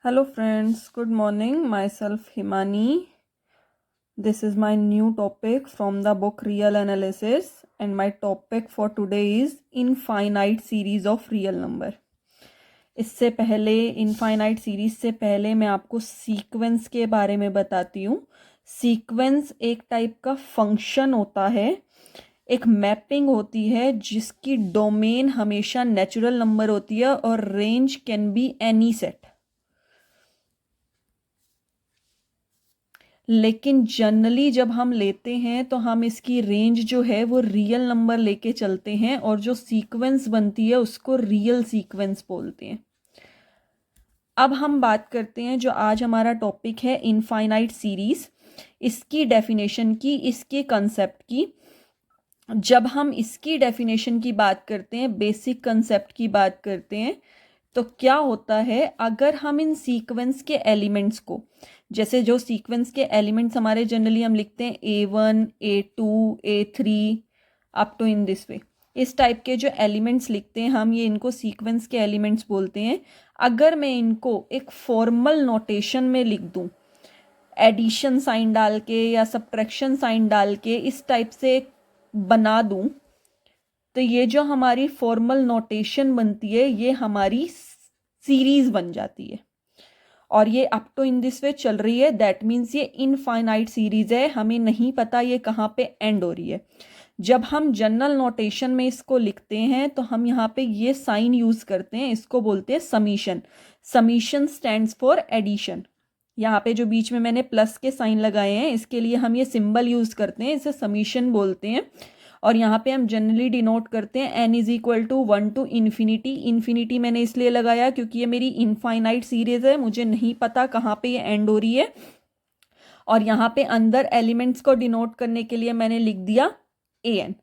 Hello friends, good morning. Myself Himani. This is my new topic from the book Real Analysis and my topic for today is infinite series of real number. इससे पहले infinite series से पहले मैं आपको sequence के बारे में बताती हूँ। सीक्वेंस एक टाइप का फंक्शन होता है, एक मैपिंग होती है जिसकी डोमेन हमेशा नेचुरल नंबर होती है और range can be any set. लेकिन जनरली जब हम लेते हैं तो हम इसकी रेंज जो है वो रियल नंबर लेके चलते हैं और जो सीक्वेंस बनती है उसको रियल सीक्वेंस बोलते हैं। अब हम बात करते हैं जो आज हमारा टॉपिक है इनफाइनाइट सीरीज, इसकी डेफिनेशन की, इसके कंसेप्ट की। जब हम इसकी डेफिनेशन की बात करते हैं, बेसिक कंसेप्ट की बात करते हैं, तो क्या होता है अगर हम इन सीक्वेंस के एलिमेंट्स को, जैसे जो सीक्वेंस के एलिमेंट्स हमारे जनरली हम लिखते हैं A1, A2, A3 up to in this way, इस टाइप के जो एलिमेंट्स लिखते हैं हम, ये इनको सीक्वेंस के एलिमेंट्स बोलते हैं। अगर मैं इनको एक फॉर्मल नोटेशन में लिख दूं, एडिशन साइन डाल के या सब्ट्रैक्शन साइन डाल के इस टाइप से बना दूं, तो ये जो हमारी फॉर्मल नोटेशन बनती है ये हमारी सीरीज बन जाती है और ये up to in this way चल रही है। दैट मीन्स ये इनफाइनाइट सीरीज है, हमें नहीं पता ये कहाँ पे एंड हो रही है। जब हम जनरल नोटेशन में इसको लिखते हैं तो हम यहाँ पे ये साइन यूज करते हैं, इसको बोलते हैं summation. Summation stands for addition. यहाँ पे जो बीच में मैंने प्लस के साइन लगाए हैं इसके लिए हम ये सिंबल यूज करते हैं, इसे समीशन बोलते हैं। और यहाँ पे हम जनरली डिनोट करते हैं n is equal to 1 to infinity. Infinity मैंने इसलिए लगाया क्योंकि ये मेरी इनफाइनाइट सीरीज है, मुझे नहीं पता कहाँ पे ये एंड हो रही है। और यहाँ पे अंदर एलिमेंट्स को डिनोट करने के लिए मैंने लिख दिया an।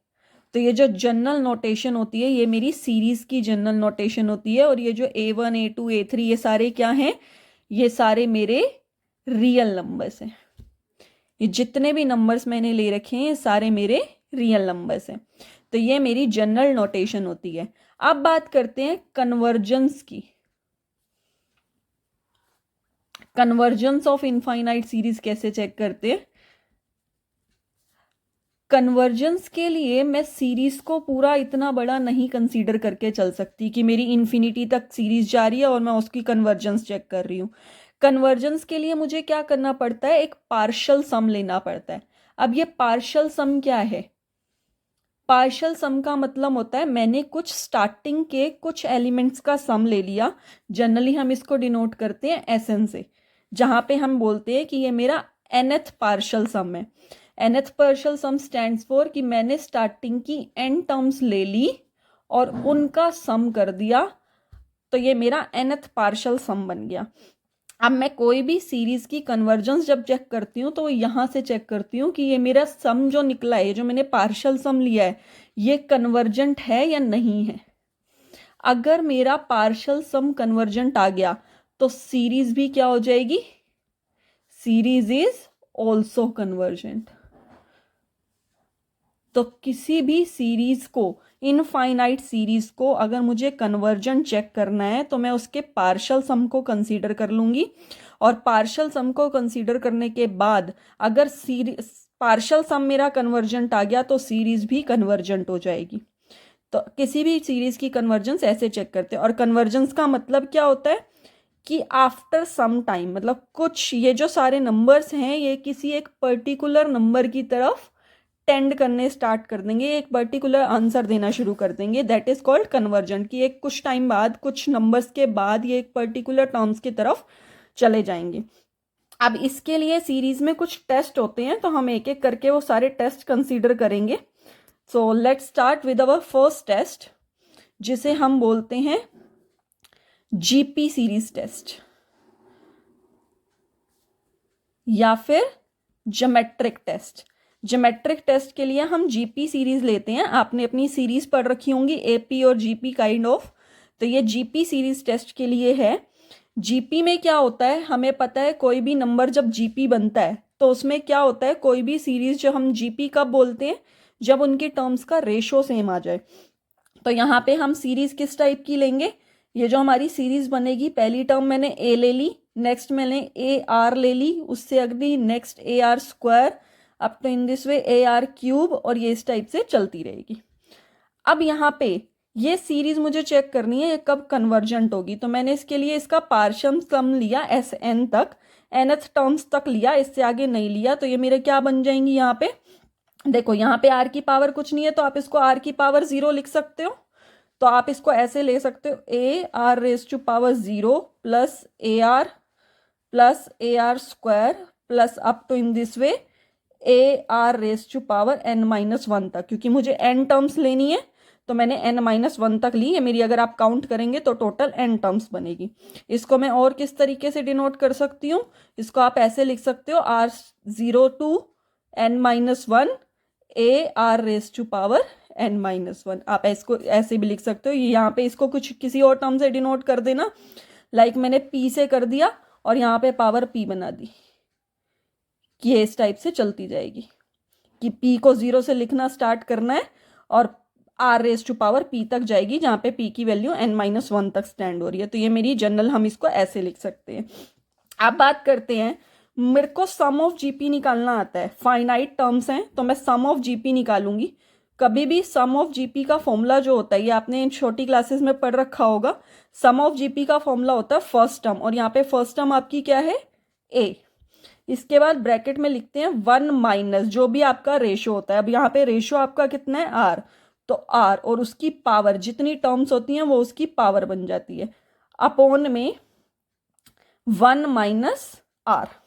तो ये जो जनरल नोटेशन होती है ये मेरी सीरीज की जनरल नोटेशन होती है। और ये जो A1, A2, A3 ये सारे क्या हैं, ये सारे मेरे रियल नंबर्स हैं। ये जितने भी नंबर्स मैंने ले रखे हैं ये सारे मेरे रियल नंबर्स हैं। तो ये मेरी जनरल नोटेशन होती है। अब बात करते हैं कन्वर्जेंस की। कन्वर्जेंस ऑफ इनफाइनाइट सीरीज कैसे चेक करते हैं? कन्वर्जेंस के लिए मैं सीरीज को पूरा इतना बड़ा नहीं कंसीडर करके चल सकती कि मेरी इन्फिनिटी तक सीरीज जा रही है और मैं उसकी कन्वर्जेंस चेक कर रही हूँ। कन्वर्जेंस के लिए मुझे क्या करना पड़ता है, एक पार्शियल सम लेना पड़ता है। अब ये पार्शियल सम क्या है? पार्शियल सम का मतलब होता है मैंने कुछ स्टार्टिंग के कुछ एलिमेंट्स का सम ले लिया। जनरली हम इसको डिनोट करते हैं SN से, जहाँ पे हम बोलते हैं कि ये मेरा nth पार्शियल सम है। nth partial sum stands for कि मैंने स्टार्टिंग की n टर्म्स ले ली और उनका सम कर दिया, तो ये मेरा nth पार्शियल सम बन गया। अब मैं कोई भी सीरीज की कन्वर्जेंस जब चेक करती हूँ तो यहाँ से चेक करती हूँ कि ये मेरा सम जो निकला है, जो मैंने पार्शियल सम लिया है, ये कन्वर्जेंट है या नहीं है। अगर मेरा पार्शियल सम कन्वर्जेंट आ गया तो सीरीज भी क्या हो जाएगी, सीरीज इज ऑल्सो कन्वर्जेंट। तो किसी भी सीरीज को, इनफाइनाइट सीरीज को अगर मुझे कन्वर्जेंट चेक करना है तो मैं उसके पार्शियल सम को कंसीडर कर लूंगी। और पार्शियल सम को कंसीडर करने के बाद अगर पार्शियल सम मेरा कन्वर्जेंट आ गया तो सीरीज भी कन्वर्जेंट हो जाएगी। तो किसी भी सीरीज की कन्वर्जेंस ऐसे चेक करते हैं। और कन्वर्जेंस का मतलब क्या होता है कि आफ्टर सम टाइम, मतलब कुछ ये जो सारे नंबर्स हैं ये किसी एक पर्टिकुलर नंबर की तरफ टेंड करने स्टार्ट कर देंगे, एक पर्टिकुलर आंसर देना शुरू कर देंगे। That is called convergent. कि एक कुछ टाइम बाद, कुछ नंबर्स के बाद ये एक पर्टिकुलर टर्म्स की तरफ चले जाएंगे। अब इसके लिए सीरीज में कुछ टेस्ट होते हैं तो हम एक एक करके वो सारे टेस्ट कंसीडर करेंगे। So let's start with our first test, जिसे हम बोलते हैं GP सीरीज टेस्ट या फिर ज्योमेट्रिक टेस्ट। ज्योमेट्रिक टेस्ट के लिए हम GP सीरीज लेते हैं। आपने अपनी सीरीज पढ़ रखी होंगी AP और GP काइंड ऑफ, तो ये GP सीरीज टेस्ट के लिए है। GP में क्या होता है, हमें पता है कोई भी नंबर जब GP बनता है तो उसमें क्या होता है, कोई भी सीरीज जो हम GP कब बोलते हैं, जब उनके टर्म्स का रेशो सेम आ जाए। तो यहाँ पे हम सीरीज किस टाइप की लेंगे, ये जो हमारी सीरीज बनेगी, पहली टर्म मैंने ए ले ली, नेक्स्ट मैंने ए आर ले ली, उससे अगली next A R square, up to in this way A R cube, और ये इस टाइप से चलती रहेगी। अब यहाँ पे ये सीरीज मुझे चेक करनी है ये कब कन्वर्जेंट होगी, तो मैंने इसके लिए इसका पार्शियल सम लिया एस एन तक, nth टर्म्स तक लिया, इससे आगे नहीं लिया। तो ये मेरे क्या बन जाएंगी, यहाँ पे देखो, यहाँ पे आर की पावर कुछ नहीं है तो आप इसको आर की पावर 0 लिख सकते हो। तो आप इसको ऐसे ले सकते हो, A R raise to power 0 plus A R square plus up to in this way A R raise to power n-1 तक, क्योंकि मुझे n टर्म्स लेनी है तो मैंने n-1 तक ली है मेरी। अगर आप काउंट करेंगे तो टोटल n टर्म्स बनेगी। इसको मैं और किस तरीके से डिनोट कर सकती हूँ, इसको आप ऐसे लिख सकते हो, r0 to n-1 A R raise to power n-1। आप इसको ऐसे भी लिख सकते हो। यहाँ पे इसको कुछ किसी और टर्म से डिनोट कर देना, लाइक मैंने p से कर दिया और यहाँ पे पावर p बना दी, कि ये इस टाइप से चलती जाएगी कि p को 0 से लिखना स्टार्ट करना है और R raise to power p तक जाएगी, जहाँ पे p की वैल्यू n-1 तक स्टैंड हो रही है। तो ये मेरी जनरल, हम इसको ऐसे लिख सकते हैं। अब बात करते हैं, मेरे को सम ऑफ जीपी निकालना आता है, फाइनाइट टर्म्स हैं तो मैं सम ऑफ जीपी निकालूंगी। कभी भी सम ऑफ जीपी का फॉर्मूला जो होता है, ये आपने छोटी क्लासेस में पढ़ रखा होगा, सम ऑफ जीपी का फॉर्मूला होता है फर्स्ट टर्म, और यहाँ पे फर्स्ट टर्म आपकी क्या है, ए। इसके बाद ब्रैकेट में लिखते हैं 1 माइनस जो भी आपका रेशो होता है। अब यहाँ पे रेशो आपका कितना है, आर, तो आर और उसकी पावर, जितनी टर्म्स होती हैं वो उसकी पावर बन जाती है, अपॉन में 1 माइनस आर।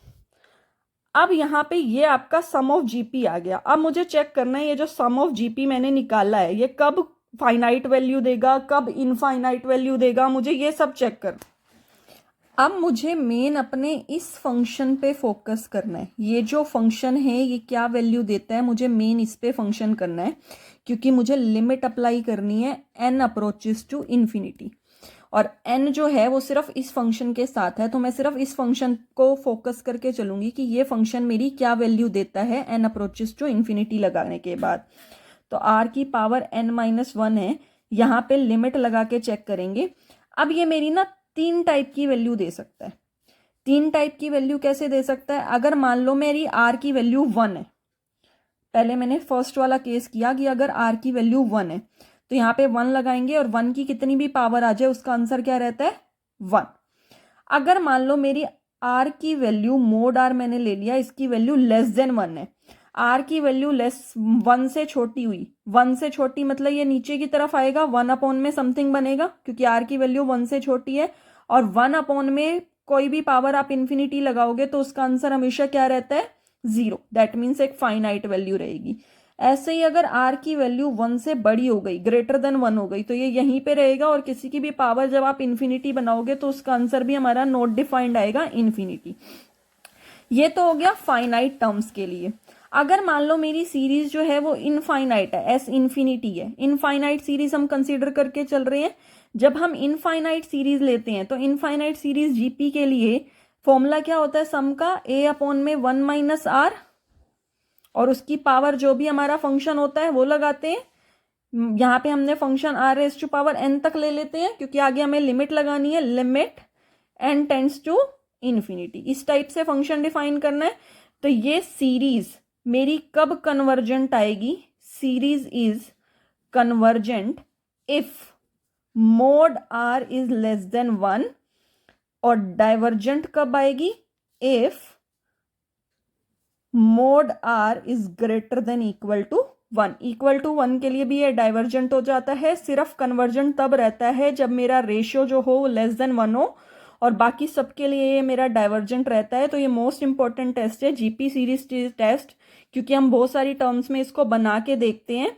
अब यहाँ पे ये आपका सम ऑफ जीपी आ गया। अब मुझे चेक करना है ये जो सम ऑफ जीपी मैंने निकाला है ये कब फाइनाइट वैल्यू देगा, कब इनफाइनाइट वैल्यू देगा, मुझे ये सब चेक कर। अब मुझे मेन अपने इस फंक्शन पे फोकस करना है। ये जो फंक्शन है ये क्या वैल्यू देता है, मुझे मेन इस पे फंक्शन करना है, क्योंकि मुझे लिमिट अप्लाई करनी है n अप्रोचेस टू इन्फिनिटी, और n जो है वो सिर्फ इस फंक्शन के साथ है। तो मैं सिर्फ इस फंक्शन को फोकस करके चलूंगी कि ये फंक्शन मेरी क्या वैल्यू देता है n अप्रोचेस टू इन्फिनिटी लगाने के बाद। तो r की पावर n-1 है, यहाँ पे लिमिट लगा के चेक करेंगे। अब ये मेरी ना 3 टाइप की वैल्यू दे सकता है। 3 टाइप की वैल्यू कैसे दे सकता है, अगर मान लो मेरी r की वैल्यू 1 है, पहले मैंने फर्स्ट वाला केस किया कि अगर r की वैल्यू 1 है तो यहाँ पे 1 लगाएंगे और 1 की कितनी भी पावर आ जाए उसका आंसर क्या रहता है, 1। अगर मान लो मेरी r की वैल्यू मोड r मैंने ले लिया, इसकी वैल्यू लेस देन 1 है, r की वैल्यू 1 से छोटी हुई, 1 से छोटी मतलब ये नीचे की तरफ आएगा, 1 अपॉन में समथिंग बनेगा क्योंकि r की वैल्यू 1 से छोटी है, और 1 अपॉन में कोई भी पावर आप इन्फिनिटी लगाओगे तो उसका आंसर हमेशा क्या रहता है, 0। दैट मीन्स एक फाइनाइट वैल्यू रहेगी। ऐसे ही अगर r की वैल्यू 1 से बड़ी हो गई, ग्रेटर देन 1 हो गई, तो ये यहीं पे रहेगा, और किसी की भी पावर जब आप इन्फिनिटी बनाओगे तो उसका आंसर भी हमारा नॉट डिफाइंड आएगा, इन्फिनिटी। ये तो हो गया फाइनाइट टर्म्स के लिए। अगर मान लो मेरी सीरीज जो है वो इनफाइनाइट है, एस इन्फिनिटी है, इनफाइनाइट सीरीज हम कंसीडर करके चल रहे हैं। जब हम इनफाइनाइट सीरीज लेते हैं तो इनफाइनाइट सीरीज जीपी के लिए फॉर्मूला क्या होता है, सम का a अपॉन में 1 माइनस आर, और उसकी पावर जो भी हमारा फंक्शन होता है वो लगाते हैं। यहाँ पे हमने function R raise to power n तक ले लेते हैं क्योंकि आगे हमें लिमिट लगानी है, limit n tends to infinity. इस टाइप से फंक्शन डिफाइन करना है। तो ये सीरीज मेरी कब कन्वर्जेंट आएगी, series is convergent if mod r is less than 1, और डाइवर्जेंट कब आएगी, if mod r is greater than equal to 1। Equal to 1 के लिए भी ये डाइवर्जेंट हो जाता है। सिर्फ कन्वर्जेंट तब रहता है जब मेरा रेशियो जो हो वो लेस देन 1 हो, और बाकी सबके लिए ये मेरा डाइवर्जेंट रहता है। तो ये मोस्ट इंपॉर्टेंट टेस्ट है, जीपी सीरीज टेस्ट, क्योंकि हम बहुत सारी टर्म्स में इसको बना के देखते हैं।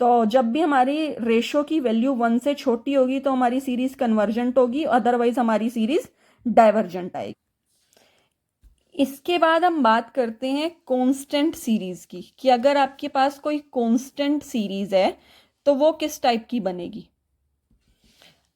तो जब भी हमारी रेशियो की वैल्यू 1 से छोटी होगी तो हमारी सीरीज कन्वर्जेंट होगी, अदरवाइज हमारी सीरीज डाइवर्जेंट आएगी। इसके बाद हम बात करते हैं कांस्टेंट सीरीज की, कि अगर आपके पास कोई कांस्टेंट सीरीज है तो वो किस टाइप की बनेगी।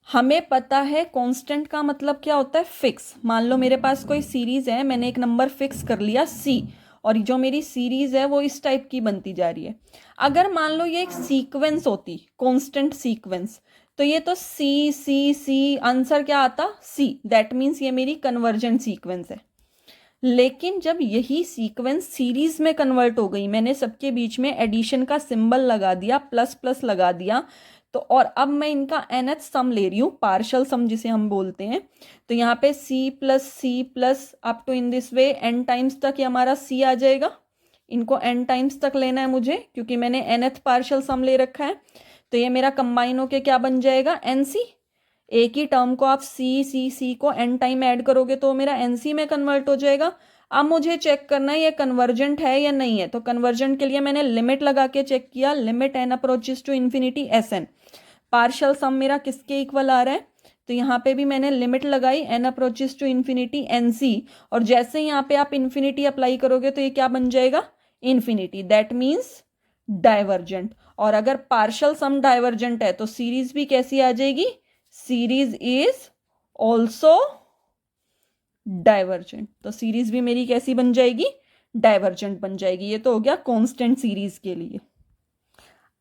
हमें पता है कांस्टेंट का मतलब क्या होता है, फिक्स। मान लो मेरे पास कोई सीरीज है, मैंने एक नंबर फिक्स कर लिया c, और जो मेरी सीरीज है वो इस टाइप की बनती जा रही है। अगर मान लो ये एक सीक्वेंस होती, कांस्टेंट सीक्वेंस, तो ये तो सी सी सी, आंसर क्या आता? सी। दैट मीन्स ये मेरी कन्वर्जेंट सीक्वेंस है। लेकिन जब यही सीक्वेंस सीरीज में कन्वर्ट हो गई, मैंने सबके बीच में एडिशन का सिंबल लगा दिया, प्लस प्लस लगा दिया, तो और अब मैं इनका nth सम ले रही हूँ, पार्शल सम जिसे हम बोलते हैं। तो यहाँ पे c plus up to in this way n times तक ये हमारा c आ जाएगा। इनको n टाइम्स तक लेना है मुझे, क्योंकि मैंने nth पार्शल सम ले रखा है। तो ये मेरा कंबाइन होके क्या बन जाएगा? nc। एक ही टर्म को आप सी को n टाइम ऐड करोगे तो मेरा nc में कन्वर्ट हो जाएगा। अब मुझे चेक करना है ये कन्वर्जेंट है या नहीं है। तो कन्वर्जेंट के लिए मैंने लिमिट लगा के चेक किया, limit n approaches to infinity sn। Partial sum मेरा किसके इक्वल आ रहा है? तो यहाँ पे भी मैंने लिमिट लगाई n approaches to infinity nc, और जैसे यहाँ पे आप इन्फिनिटी अप्लाई करोगे तो ये क्या बन जाएगा? इन्फिनिटी। That means divergent. और अगर पार्शियल सम डाइवर्जेंट है तो सीरीज भी कैसी आ जाएगी? Series is also divergent. तो सीरीज भी मेरी कैसी बन जाएगी? डाइवर्जेंट बन जाएगी। ये तो हो गया कांस्टेंट सीरीज के लिए।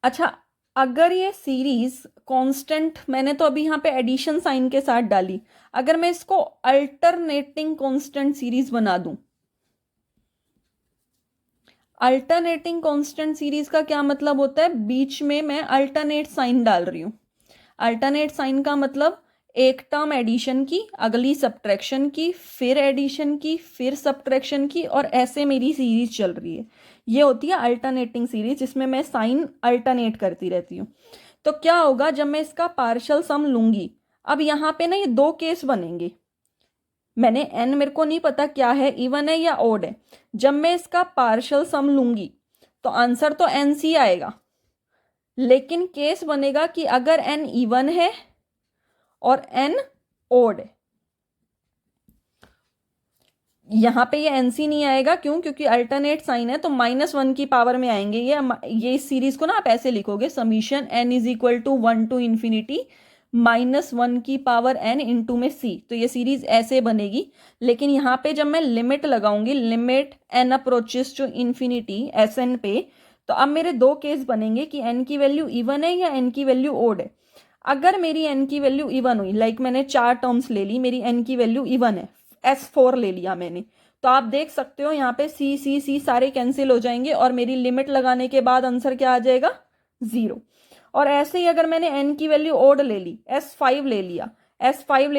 अच्छा, अगर ये सीरीज कांस्टेंट, मैंने तो अभी यहाँ पे एडिशन साइन के साथ डाली, अगर मैं इसको अल्टरनेटिंग कांस्टेंट सीरीज बना दूं, अल्टरनेटिंग कांस्टेंट सीरीज का क्या मतलब होता है? बीच में मैं अल्टरनेट साइन डाल रही हूं। अल्टरनेट साइन का मतलब एक टर्म एडिशन की, अगली सब्ट्रैक्शन की, फिर एडिशन की, फिर सब्ट्रैक्शन की, और ऐसे मेरी सीरीज चल रही है। ये होती है अल्टरनेटिंग सीरीज, जिसमें मैं साइन अल्टरनेट करती रहती हूँ। तो क्या होगा जब मैं इसका पार्शियल सम लूंगी? अब यहाँ पे ना ये दो केस बनेंगे। मैंने n, मेरे को नहीं पता क्या है, इवन है या ओड है। जब मैं इसका पार्शियल सम लूंगी तो आंसर तो nc आएगा, लेकिन केस बनेगा कि अगर n इवन है और n ओड है, यहां पे ये nc नहीं आएगा। क्यों? क्योंकि अल्टरनेट साइन है, तो -1 की पावर में आएंगे ये इस सीरीज को ना आप ऐसे लिखोगे, summation n is equal to 1 to infinity -1 की पावर n इंटू में c। तो ये सीरीज ऐसे बनेगी। लेकिन यहाँ पे जब मैं लिमिट लगाऊंगी, limit n approaches to infinity sn पे, तो अब मेरे दो केस बनेंगे कि n की वैल्यू इवन है या n की वैल्यू ओड है। अगर मेरी n की वैल्यू इवन हुई, लाइक मैंने 4 टर्म्स ले ली, मेरी n की वैल्यू इवन है, S4 ले लिया मैंने, तो आप देख सकते हो यहाँ पे C सारे कैंसिल हो जाएंगे और मेरी लिमिट लगाने के बाद आंसर क्या आ जाएगा? 0। और ऐसे ही अगर मैंने n की वैल्यू ओड ले ली, S5 ले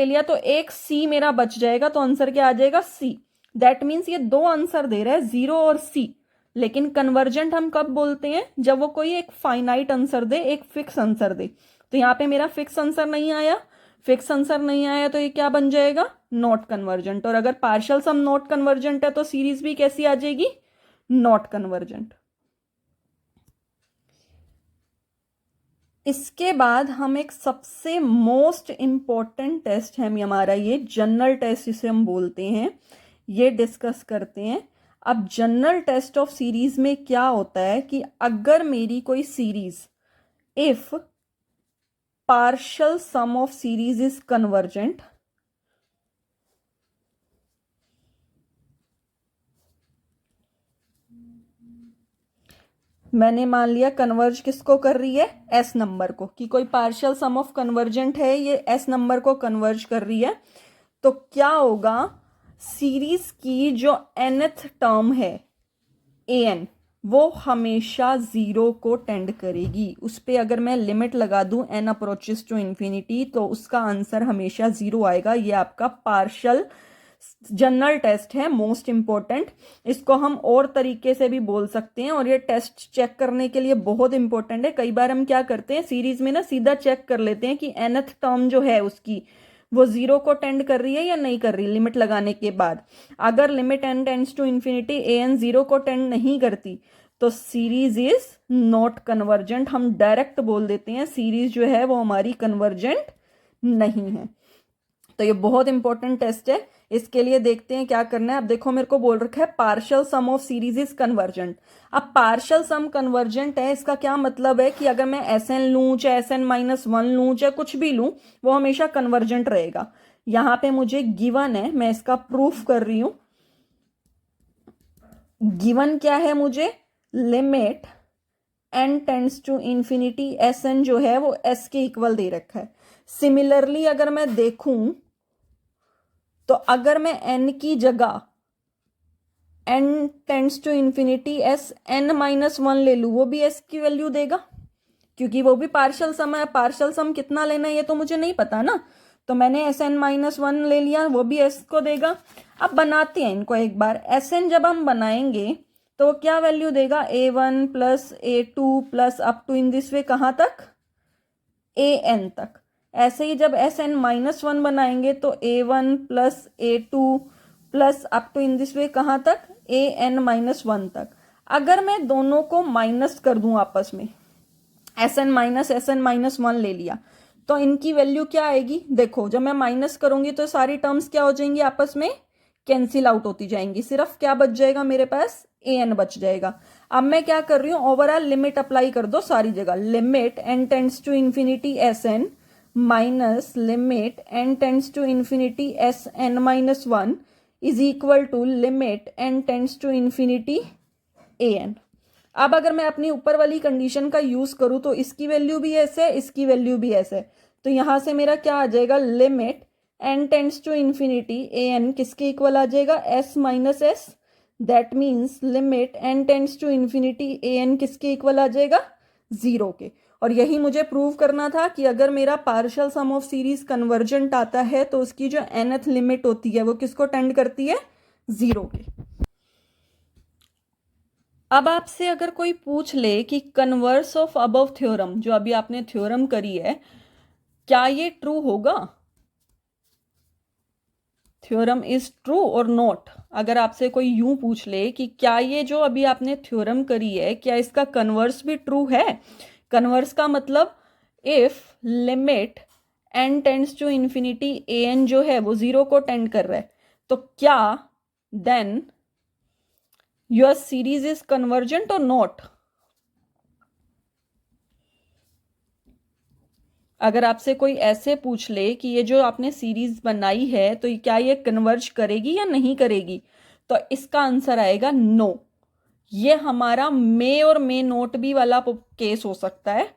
लिया, तो एक C मेरा बच जाएगा, तो आंसर क्या आ जाएगा? C। दैट मीन्स ये दो आंसर दे रहा है, 0 और C। लेकिन कन्वर्जेंट हम कब बोलते हैं? जब वो कोई एक फाइनाइट आंसर दे, एक फिक्स आंसर दे। तो यहाँ पे मेरा फिक्स आंसर नहीं आया, फिक्स आंसर नहीं आया, तो ये क्या बन जाएगा? Not convergent. और अगर पार्शियल सम नॉट कन्वर्जेंट है तो सीरीज भी कैसी आ जाएगी? Not convergent. इसके बाद हम एक सबसे मोस्ट इंपॉर्टेंट टेस्ट है हमारा, ये जनरल टेस्ट जिसे हम बोलते हैं, ये डिस्कस करते हैं। अब जनरल टेस्ट ऑफ सीरीज में क्या होता है कि अगर मेरी कोई series, if partial sum of series is convergent, मैंने मान लिया कन्वर्ज किसको कर रही है? एस नंबर को, कि कोई पार्शियल सम ऑफ कन्वर्जेंट है, ये एस नंबर को कन्वर्ज कर रही है। तो क्या होगा? सीरीज की जो nth टर्म है an, वो हमेशा 0 को टेंड करेगी। उस पर अगर मैं लिमिट लगा दूं n अप्रोचेस टू इन्फिनिटी, तो उसका आंसर हमेशा 0 आएगा। ये आपका पार्शियल जनरल टेस्ट है, मोस्ट इंपॉर्टेंट। इसको हम और तरीके से भी बोल सकते हैं, और ये टेस्ट चेक करने के लिए बहुत इंपॉर्टेंट है। कई बार हम क्या करते हैं, सीरीज में ना सीधा चेक कर लेते हैं कि nth टर्म जो है उसकी वो 0 को टेंड कर रही है या नहीं कर रही, लिमिट लगाने के बाद। अगर limit n tends to infinity an 0 को टेंड नहीं करती, तो सीरीज इज नॉट कन्वर्जेंट। हम डायरेक्ट बोल देते हैं सीरीज जो है वो हमारी कन्वर्जेंट नहीं है। तो ये बहुत इंपॉर्टेंट टेस्ट है। इसके लिए देखते हैं क्या करना है। अब देखो, मेरे को बोल रखा है partial sum of series is convergent. अब पार्शियल सम कन्वर्जेंट है, इसका क्या मतलब है कि अगर मैं Sn लूं, चाहे Sn-1 लूं, चाहे कुछ भी लूं, वो हमेशा कन्वर्जेंट रहेगा। यहां पे मुझे गिवन है, मैं इसका प्रूफ कर रही हूं। गिवन क्या है मुझे? Limit n tends to infinity S N जो है वो s के इक्वल दे रखा है। सिमिलरली अगर मैं देखूं तो अगर मैं n की जगह n tends to infinity S n minus one ले लूँ, वो भी s की वैल्यू देगा, क्योंकि वो भी पार्शियल सम है। पार्शियल सम कितना लेना है ये तो मुझे नहीं पता ना, तो मैंने एस एन माइनस वन ले लिया, वो भी एस को देगा। अब बनाते हैं इनको एक बार। एस एन जब हम बनाएंगे तो वो क्या वैल्यू देगा, A one plus A two plus up to in this way कहाँ तक, ए एन तक। ऐसे ही जब एस एन माइनस वन बनाएंगे तो A one plus A two plus up to in this way कहाँ तक, ए एन माइनस वन तक। अगर मैं दोनों को माइनस कर दूं आपस में, एस एन माइनस वन ले लिया, तो इनकी वैल्यू क्या आएगी, देखो जब मैं माइनस करूंगी तो सारी टर्म्स क्या हो जाएंगी, आपस में कैंसिल आउट होती जाएंगी। सिर्फ क्या बच जाएगा मेरे पास, ए एन बच जाएगा। अब मैं क्या कर रही हूँ, ओवरऑल लिमिट अप्लाई कर दो सारी जगह। Limit N tends to infinity S N minus limit N tends to infinity S N minus one is equal to limit N tends to infinity A N. अब अगर मैं अपनी ऊपर वाली कंडीशन का यूज करूं तो इसकी वैल्यू भी ऐसे है, इसकी वैल्यू भी ऐसे है, तो यहां से मेरा क्या आ जाएगा, limit N tends to infinity A N किसके इक्वल आ जाएगा, S minus S. That means limit N tends to infinity A N किसके इक्वल आ जाएगा, जीरो के। और यही मुझे प्रूव करना था कि अगर मेरा partial sum of series convergent आता है तो उसकी जो nth लिमिट होती है वो किसको टेंड करती है, जीरो के। अब आपसे अगर कोई पूछ ले कि कन्वर्स ऑफ अबव थ्योरम, जो अभी आपने थ्योरम करी है, क्या ये ट्रू होगा, थ्योरम इज ट्रू और नॉट। अगर आपसे कोई यूं पूछ ले कि क्या ये जो अभी आपने थ्योरम करी है क्या इसका कन्वर्स भी ट्रू है, कन्वर्स का मतलब if limit N tends to infinity A N जो है वो जीरो को टेंड कर रहा है, तो क्या then your series is convergent और नॉट। अगर आपसे कोई ऐसे पूछ ले कि ये जो आपने सीरीज बनाई है तो क्या ये कन्वर्ज करेगी या नहीं करेगी, तो इसका आंसर आएगा नो। ये हमारा मे और मे नोट भी वाला केस हो सकता है,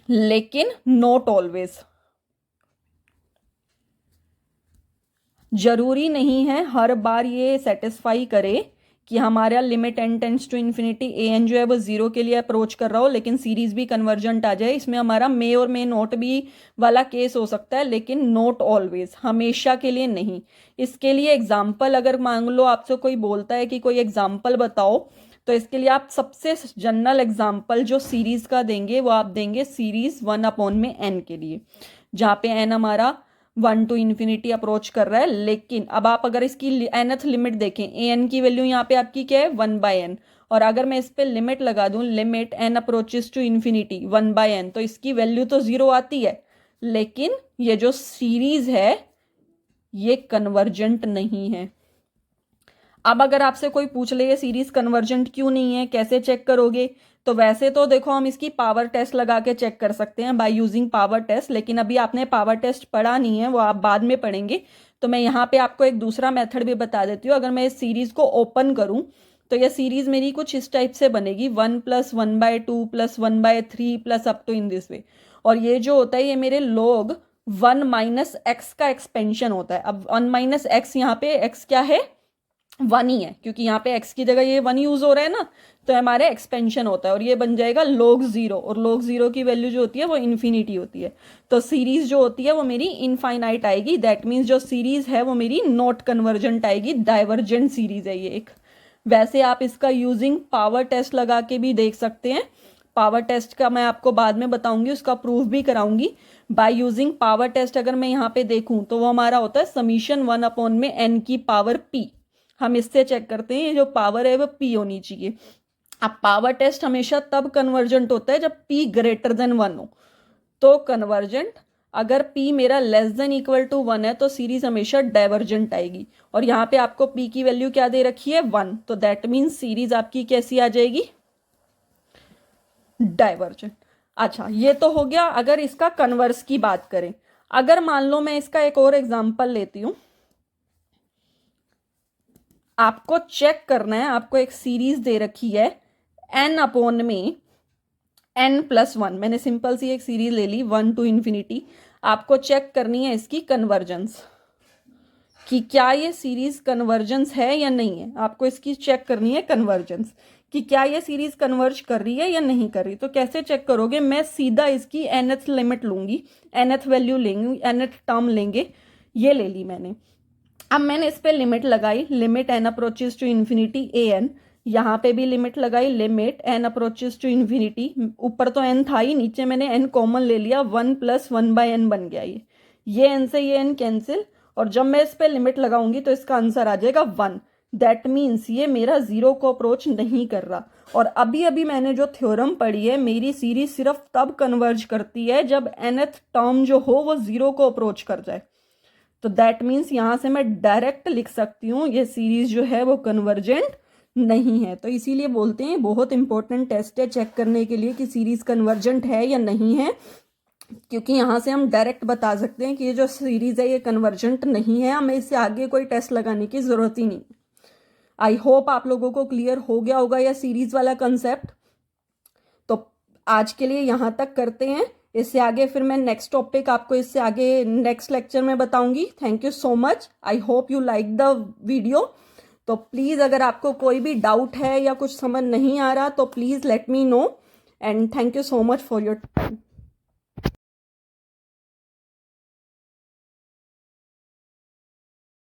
लेकिन नॉट ऑलवेज। जरूरी नहीं है हर बार ये सेटिस्फाई करे कि हमारा limit N tends to infinity A N जो है वो जीरो के लिए अप्रोच कर रहा हो लेकिन सीरीज भी कन्वर्जेंट आ जाए। इसमें हमारा मे और मे नोट भी वाला केस हो सकता है, लेकिन नॉट ऑलवेज, हमेशा के लिए नहीं। इसके लिए एग्जाम्पल अगर मान लो आपसे कोई बोलता है कि कोई एग्जाम्पल बताओ, तो इसके लिए आप सबसे जनरल एग्जाम्पल जो सीरीज का देंगे वो आप देंगे सीरीज वन अपॉन में एन के लिए, जहाँ पे एन हमारा वन टू इन्फिनिटी अप्रोच कर रहा है। लेकिन अब आप अगर इसकी nth लिमिट देखें, ए एन की वैल्यू यहाँ पे आपकी क्या है, वन बाय एन, और अगर मैं इस पे लिमिट लगा दूं limit N approaches to infinity one by N, तो इसकी वैल्यू तो जीरो आती है, लेकिन ये जो सीरीज है ये कन्वर्जेंट नहीं है। अब अगर आपसे कोई पूछ ले ये सीरीज कन्वर्जेंट क्यों नहीं है, कैसे चेक करोगे, तो वैसे तो देखो हम इसकी पावर टेस्ट लगा के चेक कर सकते हैं बाय यूजिंग पावर टेस्ट, लेकिन अभी आपने पावर टेस्ट पढ़ा नहीं है, वो आप बाद में पढ़ेंगे। तो मैं यहाँ पे आपको एक दूसरा मेथड भी बता देती हूँ। अगर मैं इस सीरीज को ओपन करूँ तो यह सीरीज मेरी कुछ इस टाइप से बनेगी, one plus one by two plus one by three plus up to in this way. और ये जो होता है ये मेरे लॉग वन माइनस एक्स का एक्सपेंशन होता है। अब वन माइनस एक्स, यहाँ पे एक्स क्या है, वन ही है, क्योंकि यहाँ पे x की जगह ये वन यूज हो रहा है ना, तो हमारे एक्सपेंशन होता है और ये बन जाएगा log जीरो, और log जीरो की वैल्यू जो होती है वो इन्फिनिटी होती है। तो सीरीज जो होती है वो मेरी इनफाइनाइट आएगी। दैट मीन्स जो सीरीज है वो मेरी नॉट कन्वर्जेंट आएगी, डाइवर्जेंट सीरीज है ये एक। वैसे आप इसका यूजिंग पावर टेस्ट लगा के भी देख सकते हैं। पावर टेस्ट का मैं आपको बाद में बताऊंगी, उसका प्रूफ भी कराऊंगी। बाय यूजिंग पावर टेस्ट अगर मैं यहाँ पे देखूं तो वो हमारा होता है समीशन वन अपॉन में एन की पावर पी। हम इससे चेक करते हैं ये जो पावर है वो p होनी चाहिए। अब पावर टेस्ट हमेशा तब कन्वर्जेंट होता है जब p ग्रेटर देन वन हो, तो कन्वर्जेंट। अगर p मेरा less than equal to one है तो सीरीज हमेशा डाइवर्जेंट आएगी। और यहाँ पे आपको p की वैल्यू क्या दे रखी है, वन, तो दैट मीन्स सीरीज आपकी कैसी आ जाएगी, डाइवर्जेंट। अच्छा, ये तो हो गया अगर इसका कन्वर्स की बात करें। अगर मान लो मैं इसका एक और एग्जाम्पल लेती हूँ, आपको चेक करना है, आपको एक सीरीज दे रखी है n अपॉन में n+1, मैंने सिंपल सी एक सीरीज ले ली 1 to इन्फिनिटी। आपको चेक करनी है इसकी कन्वर्जेंस कि क्या ये सीरीज कन्वर्जेंस है या नहीं है। आपको इसकी चेक करनी है कन्वर्जेंस कि क्या ये सीरीज कन्वर्ज कर रही है या नहीं कर रही। तो कैसे चेक करोगे, मैं सीधा इसकी nth लिमिट लूंगी, nth वैल्यू लेंगे, nth टर्म लेंगे, ये ले ली मैंने। अब मैंने इस पे लिमिट लगाई, limit n approaches to infinity an, यहाँ पे भी लिमिट लगाई, limit n approaches to infinity, ऊपर तो n था ही, नीचे मैंने n कॉमन ले लिया, 1 + 1/n बन गया ये n से ये n कैंसिल, और जब मैं इस पे लिमिट लगाऊंगी तो इसका आंसर आ जाएगा 1। दैट मीन्स ये मेरा 0 को अप्रोच नहीं कर रहा। और अभी अभी मैंने जो थ्योरम पढ़ी है, मेरी सीरीज सिर्फ तब कन्वर्ज करती है जब nth टर्म जो हो वो 0 को अप्रोच कर जाए। तो दैट मीन्स यहाँ से मैं डायरेक्ट लिख सकती हूँ ये सीरीज जो है वो कन्वर्जेंट नहीं है। तो इसीलिए बोलते हैं बहुत इंपॉर्टेंट टेस्ट है चेक करने के लिए कि सीरीज कन्वर्जेंट है या नहीं है, क्योंकि यहाँ से हम डायरेक्ट बता सकते हैं कि ये जो सीरीज है ये कन्वर्जेंट नहीं है, हमें इससे आगे कोई टेस्ट लगाने की जरूरत ही नहीं। आई होप आप लोगों को क्लियर हो गया होगा यह सीरीज वाला कंसेप्ट। तो आज के लिए यहाँ तक करते हैं, इससे आगे फिर मैं नेक्स्ट टॉपिक आपको इससे आगे नेक्स्ट लेक्चर में बताऊंगी। Thank you so much, I hope you like the video. तो प्लीज़ अगर आपको कोई भी डाउट है या कुछ समझ नहीं आ रहा तो please let me know, and thank you so much for your time.